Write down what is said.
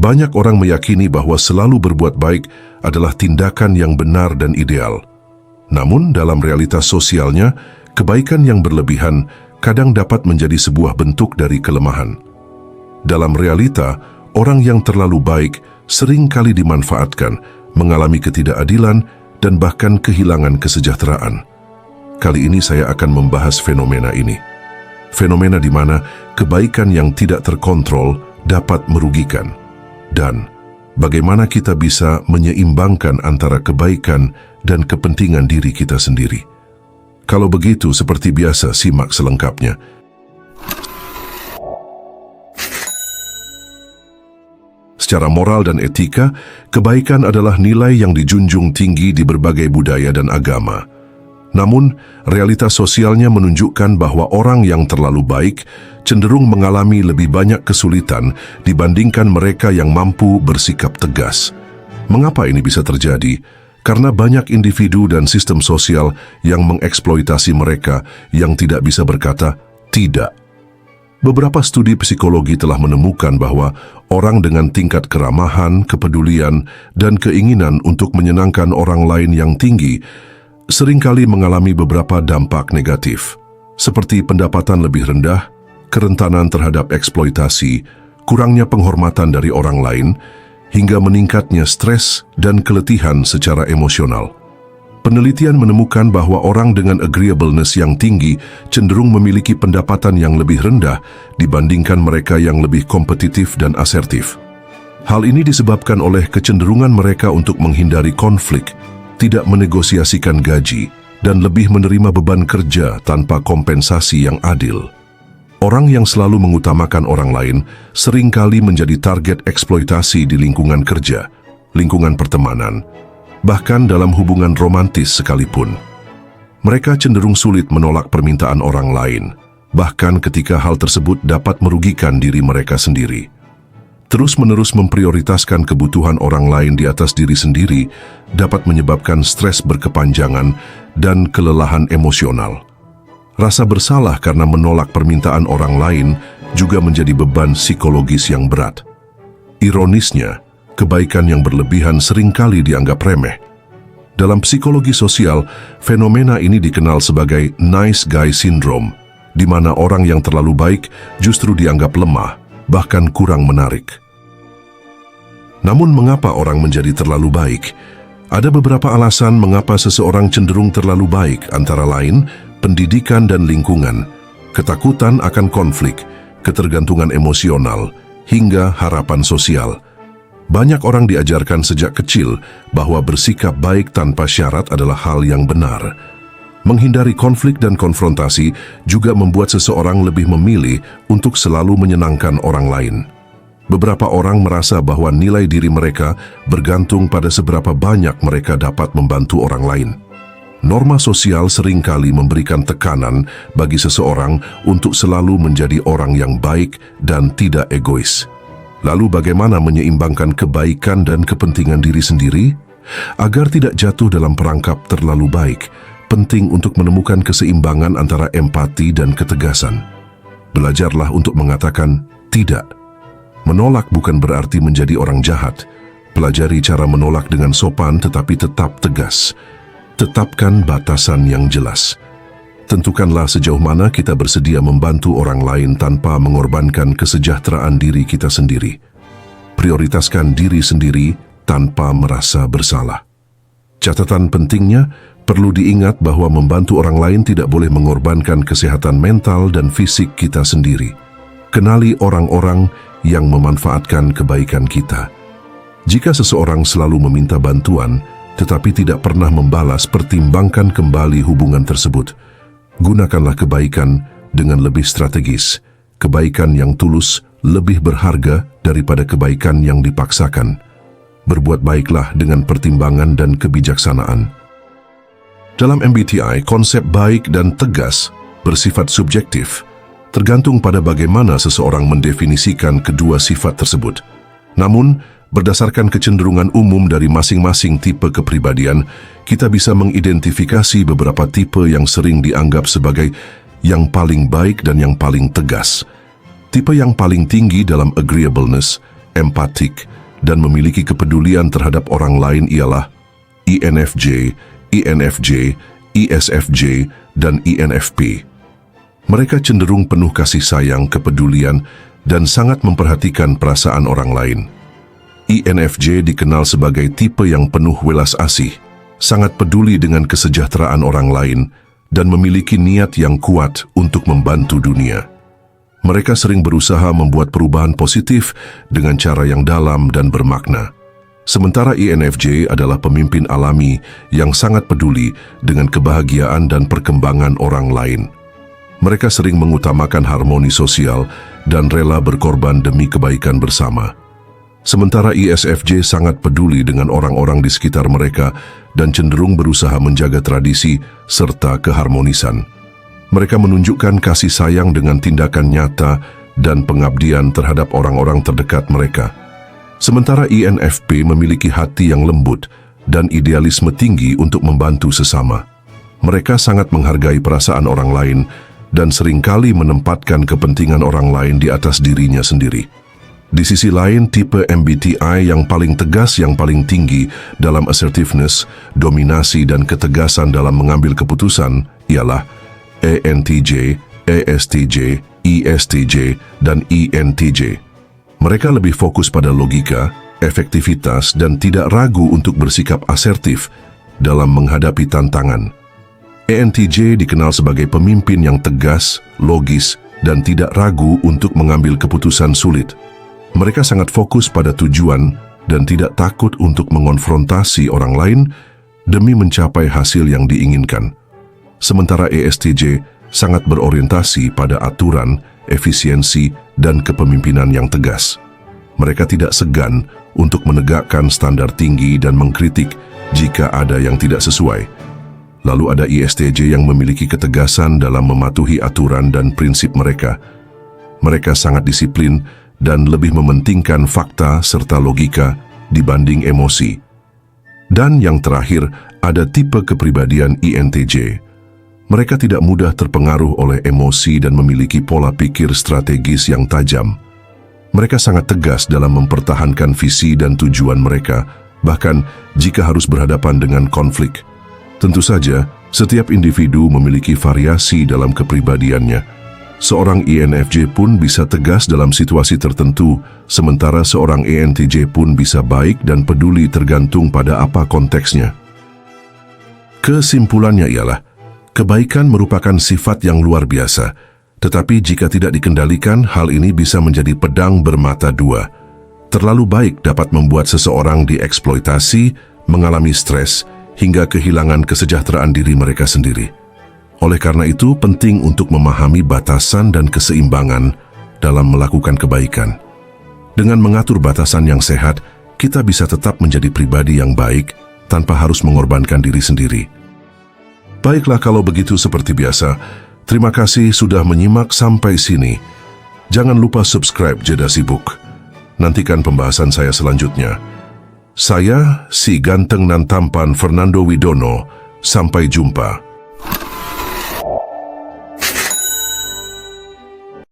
Banyak orang meyakini bahwa selalu berbuat baik adalah tindakan yang benar dan ideal. Namun, dalam realitas sosialnya, kebaikan yang berlebihan kadang dapat menjadi sebuah bentuk dari kelemahan. Dalam realita, orang yang terlalu baik sering kali dimanfaatkan, mengalami ketidakadilan, dan bahkan kehilangan kesejahteraan. Kali ini saya akan membahas fenomena ini. Fenomena di mana kebaikan yang tidak terkontrol dapat merugikan. Dan bagaimana kita bisa menyeimbangkan antara kebaikan dan kepentingan diri kita sendiri. Kalau begitu, seperti biasa, simak selengkapnya. Secara moral dan etika, kebaikan adalah nilai yang dijunjung tinggi di berbagai budaya dan agama. Namun, realitas sosialnya menunjukkan bahwa orang yang terlalu baik cenderung mengalami lebih banyak kesulitan dibandingkan mereka yang mampu bersikap tegas. Mengapa ini bisa terjadi? Karena banyak individu dan sistem sosial yang mengeksploitasi mereka yang tidak bisa berkata tidak. Beberapa studi psikologi telah menemukan bahwa orang dengan tingkat keramahan, kepedulian, dan keinginan untuk menyenangkan orang lain yang tinggi seringkali mengalami beberapa dampak negatif, seperti pendapatan lebih rendah, kerentanan terhadap eksploitasi, kurangnya penghormatan dari orang lain, hingga meningkatnya stres dan keletihan secara emosional. Penelitian menemukan bahwa orang dengan agreeableness yang tinggi cenderung memiliki pendapatan yang lebih rendah dibandingkan mereka yang lebih kompetitif dan asertif. Hal ini disebabkan oleh kecenderungan mereka untuk menghindari konflik, tidak menegosiasikan gaji, dan lebih menerima beban kerja tanpa kompensasi yang adil. Orang yang selalu mengutamakan orang lain seringkali menjadi target eksploitasi di lingkungan kerja, lingkungan pertemanan, bahkan dalam hubungan romantis sekalipun. Mereka cenderung sulit menolak permintaan orang lain, bahkan ketika hal tersebut dapat merugikan diri mereka sendiri. Terus-menerus memprioritaskan kebutuhan orang lain di atas diri sendiri dapat menyebabkan stres berkepanjangan dan kelelahan emosional. Rasa bersalah karena menolak permintaan orang lain juga menjadi beban psikologis yang berat. Ironisnya, kebaikan yang berlebihan seringkali dianggap remeh. Dalam psikologi sosial, fenomena ini dikenal sebagai nice guy syndrome, di mana orang yang terlalu baik justru dianggap lemah, bahkan kurang menarik. Namun mengapa orang menjadi terlalu baik? Ada beberapa alasan mengapa seseorang cenderung terlalu baik, antara lain pendidikan dan lingkungan, ketakutan akan konflik, ketergantungan emosional, hingga harapan sosial. Banyak orang diajarkan sejak kecil bahwa bersikap baik tanpa syarat adalah hal yang benar. Menghindari konflik dan konfrontasi juga membuat seseorang lebih memilih untuk selalu menyenangkan orang lain. Beberapa orang merasa bahwa nilai diri mereka bergantung pada seberapa banyak mereka dapat membantu orang lain. Norma sosial seringkali memberikan tekanan bagi seseorang untuk selalu menjadi orang yang baik dan tidak egois. Lalu bagaimana menyeimbangkan kebaikan dan kepentingan diri sendiri? Agar tidak jatuh dalam perangkap terlalu baik, penting untuk menemukan keseimbangan antara empati dan ketegasan. Belajarlah untuk mengatakan tidak. Menolak bukan berarti menjadi orang jahat. Pelajari cara menolak dengan sopan tetapi tetap tegas. Tetapkan batasan yang jelas. Tentukanlah sejauh mana kita bersedia membantu orang lain tanpa mengorbankan kesejahteraan diri kita sendiri. Prioritaskan diri sendiri tanpa merasa bersalah. Catatan pentingnya, perlu diingat bahwa membantu orang lain tidak boleh mengorbankan kesehatan mental dan fisik kita sendiri. Kenali orang-orang yang memanfaatkan kebaikan kita. Jika seseorang selalu meminta bantuan, tetapi tidak pernah membalas, pertimbangkan kembali hubungan tersebut. Gunakanlah kebaikan dengan lebih strategis. Kebaikan yang tulus lebih berharga daripada kebaikan yang dipaksakan. Berbuat baiklah dengan pertimbangan dan kebijaksanaan. Dalam MBTI, konsep baik dan tegas bersifat subjektif, tergantung pada bagaimana seseorang mendefinisikan kedua sifat tersebut. Namun, berdasarkan kecenderungan umum dari masing-masing tipe kepribadian, kita bisa mengidentifikasi beberapa tipe yang sering dianggap sebagai yang paling baik dan yang paling tegas. Tipe yang paling tinggi dalam agreeableness, empatik, dan memiliki kepedulian terhadap orang lain ialah INFJ, INFJ, ISFJ, dan INFP. Mereka cenderung penuh kasih sayang, kepedulian, dan sangat memperhatikan perasaan orang lain. INFJ dikenal sebagai tipe yang penuh welas asih, sangat peduli dengan kesejahteraan orang lain, dan memiliki niat yang kuat untuk membantu dunia. Mereka sering berusaha membuat perubahan positif dengan cara yang dalam dan bermakna. Sementara INFJ adalah pemimpin alami yang sangat peduli dengan kebahagiaan dan perkembangan orang lain. Mereka sering mengutamakan harmoni sosial dan rela berkorban demi kebaikan bersama. Sementara ISFJ sangat peduli dengan orang-orang di sekitar mereka dan cenderung berusaha menjaga tradisi serta keharmonisan. Mereka menunjukkan kasih sayang dengan tindakan nyata dan pengabdian terhadap orang-orang terdekat mereka. Sementara INFP memiliki hati yang lembut dan idealisme tinggi untuk membantu sesama. Mereka sangat menghargai perasaan orang lain dan seringkali menempatkan kepentingan orang lain di atas dirinya sendiri. Di sisi lain, tipe MBTI yang paling tegas, yang paling tinggi dalam assertiveness, dominasi, dan ketegasan dalam mengambil keputusan ialah ENTJ, ESTJ, ISTJ, dan INTJ. Mereka lebih fokus pada logika, efektivitas, dan tidak ragu untuk bersikap asertif dalam menghadapi tantangan. ENTJ dikenal sebagai pemimpin yang tegas, logis, dan tidak ragu untuk mengambil keputusan sulit. Mereka sangat fokus pada tujuan dan tidak takut untuk mengonfrontasi orang lain demi mencapai hasil yang diinginkan. Sementara ESTJ sangat berorientasi pada aturan, efisiensi, dan kepemimpinan yang tegas. Mereka tidak segan untuk menegakkan standar tinggi dan mengkritik jika ada yang tidak sesuai. Lalu ada ISTJ yang memiliki ketegasan dalam mematuhi aturan dan prinsip mereka. Mereka sangat disiplin dan lebih mementingkan fakta serta logika dibanding emosi. Dan yang terakhir, ada tipe kepribadian INTJ. Mereka tidak mudah terpengaruh oleh emosi dan memiliki pola pikir strategis yang tajam. Mereka sangat tegas dalam mempertahankan visi dan tujuan mereka, bahkan jika harus berhadapan dengan konflik. Tentu saja, setiap individu memiliki variasi dalam kepribadiannya. Seorang INFJ pun bisa tegas dalam situasi tertentu, sementara seorang ENTJ pun bisa baik dan peduli tergantung pada apa konteksnya. Kesimpulannya ialah, kebaikan merupakan sifat yang luar biasa, tetapi jika tidak dikendalikan, hal ini bisa menjadi pedang bermata dua. Terlalu baik dapat membuat seseorang dieksploitasi, mengalami stres, hingga kehilangan kesejahteraan diri mereka sendiri. Oleh karena itu, penting untuk memahami batasan dan keseimbangan dalam melakukan kebaikan. Dengan mengatur batasan yang sehat, kita bisa tetap menjadi pribadi yang baik tanpa harus mengorbankan diri sendiri. Baiklah, kalau begitu seperti biasa, terima kasih sudah menyimak sampai sini. Jangan lupa subscribe Jeda Sibuk. Nantikan pembahasan saya selanjutnya. Saya, si ganteng nan tampan Fernando Widono. Sampai jumpa.